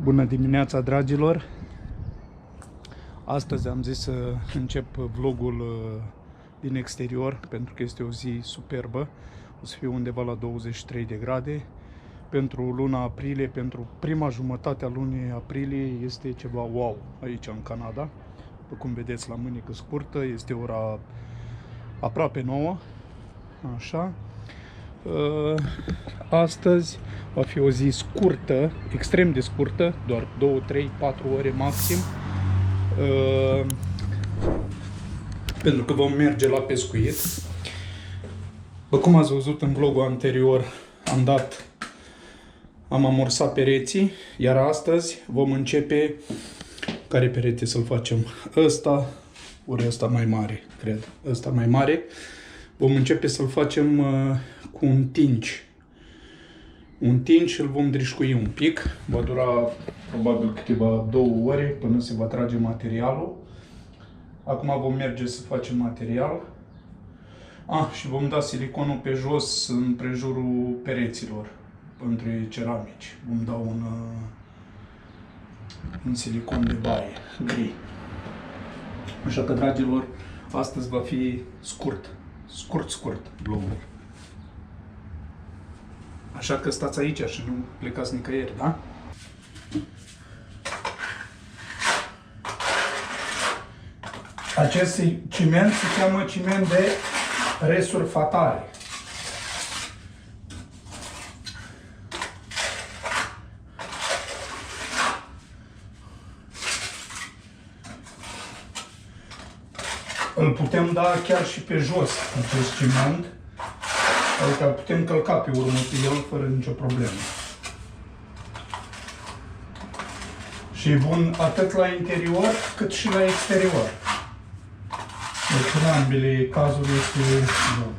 Bună dimineața, dragilor! Astăzi am zis să încep vlogul din exterior pentru că este o zi superbă. O să fie undeva la 23 de grade. Pentru luna aprilie, pentru prima jumătate a lunii aprilie este ceva wow aici în Canada. După cum vedeți la mânică scurtă, este ora aproape 9. Așa. Astăzi va fi o zi scurtă, extrem de scurtă, doar 2, 3, 4 ore maxim. Pentru că vom merge la pescuit. După cum ați văzut în vlogul anterior, am amorsat pereții, iar astăzi vom începe. Care perete să-l facem? Ăsta, ori ăsta mai mare, cred. Ăsta mai mare. Vom începe să-l facem cu un tinci. Un tinci îl vom drișcui un pic. Va dura probabil câteva 2 ore până se va trage materialul. Acum vom merge să facem material. Și vom da siliconul pe jos în prejurul pereților, între ceramici. Vom da un silicon de baie gri. Așa că, dragilor, astăzi va fi scurt vlogul. Așa că stați aici și nu plecați nicăieri, da? Acest ciment se cheamă ciment de resurfatare. Îl putem da chiar și pe jos, acest ciment. Adică putem călca pe urmă pe el fără nicio problemă. Și e bun atât la interior cât și la exterior. Deci în ambele cazuri este bun.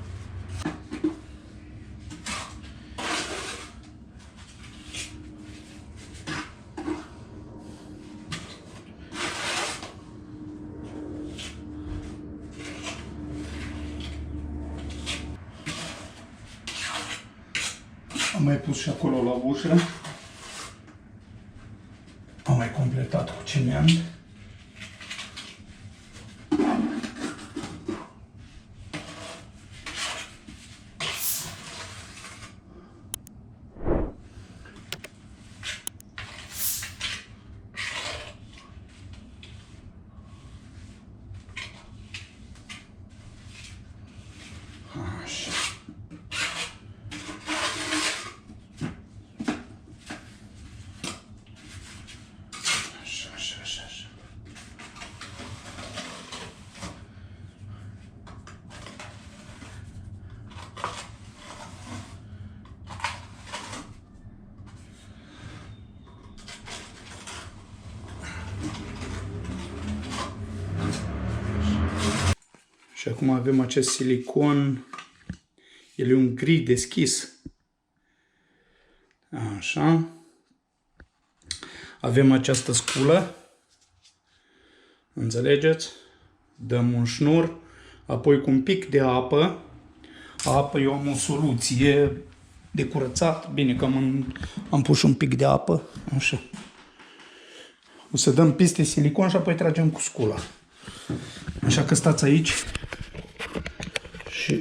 Am mai pus și acolo la ușă. Am mai completat cu ciment. Așa. Și acum avem acest silicon, el e un gri deschis. Așa. Avem această sculă, înțelegeți? Dăm un șnur, apoi cu un pic de apă. Eu am o soluție de curățat, bine că am pus un pic de apă, așa. O să dăm piste silicon și apoi tragem cu scula. Așa că stați aici și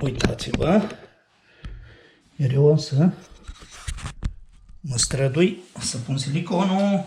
uitați-vă, iar eu o să mă strădui să pun siliconul.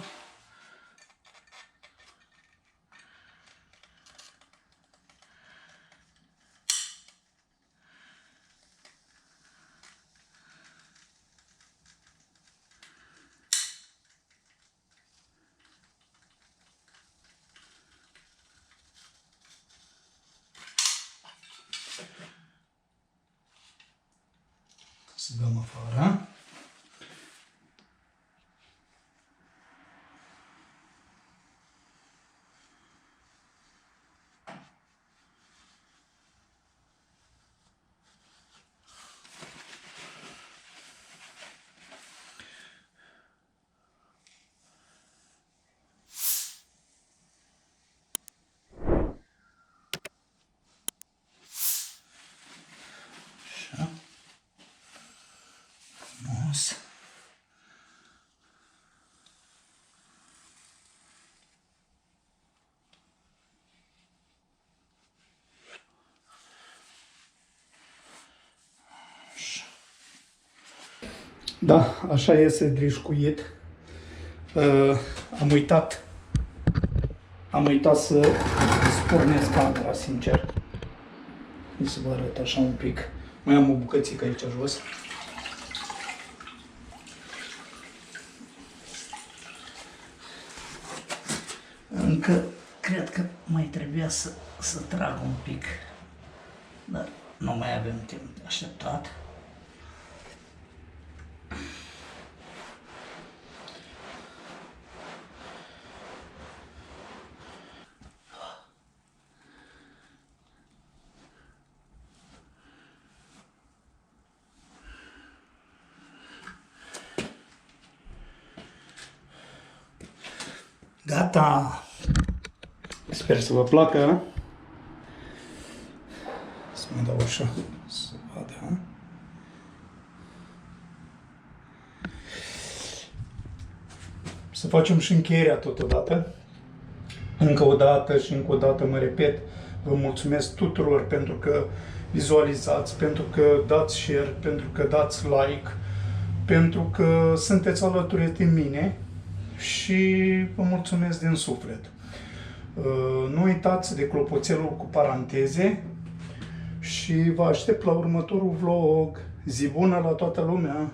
Să dăm afară. Așa. Da, așa iese drișcuit. Am uitat să spornesc camera, sincer. Hai să vă arăt așa un pic. Mai am o bucățică aici jos. Încă cred că mai trebuia să trag un pic, dar nu mai avem timp de așteptat. Gata! Sper să vă placă. Să mai dau așa, să vadă. Să facem și încheierea totodată. Încă o dată și încă o dată mă repet, vă mulțumesc tuturor pentru că vizualizați, pentru că dați share, pentru că dați like, pentru că sunteți alături de mine și vă mulțumesc din suflet. Nu uitați de clopoțelul cu paranteze și vă aștept la următorul vlog. Zi bună la toată lumea!